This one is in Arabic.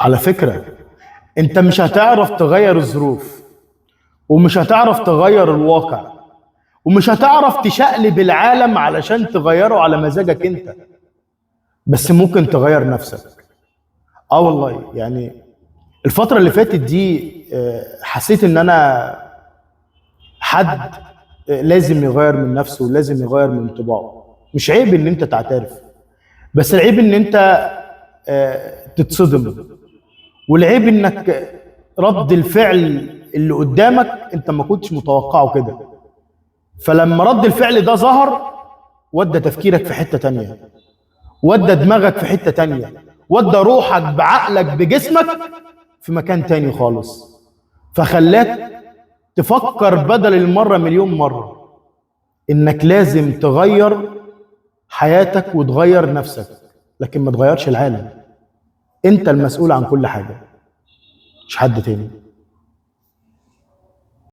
على فكرة، انت مش هتعرف تغير الظروف، ومش هتعرف تغير الواقع، ومش هتعرف تشقلب العالم علشان تغيره على مزاجك انت، بس ممكن تغير نفسك. اه والله، يعني الفترة اللي فاتت دي حسيت ان انا حد لازم يغير من نفسه ولازم يغير من انطباعه. مش عيب ان انت تعترف، بس العيب ان انت تتصدم، والعيب انك رد الفعل اللي قدامك انت ما كنتش متوقعه كده. فلما رد الفعل ده ظهر، ودى تفكيرك في حتة تانية، ودى دماغك في حتة تانية، ودى روحك بعقلك بجسمك في مكان تاني خالص، فخلاك تفكر بدل المرة مليون مرة انك لازم تغير حياتك وتغير نفسك، لكن ما تغيرش العالم. انت المسؤول عن كل حاجة، مش حد تاني.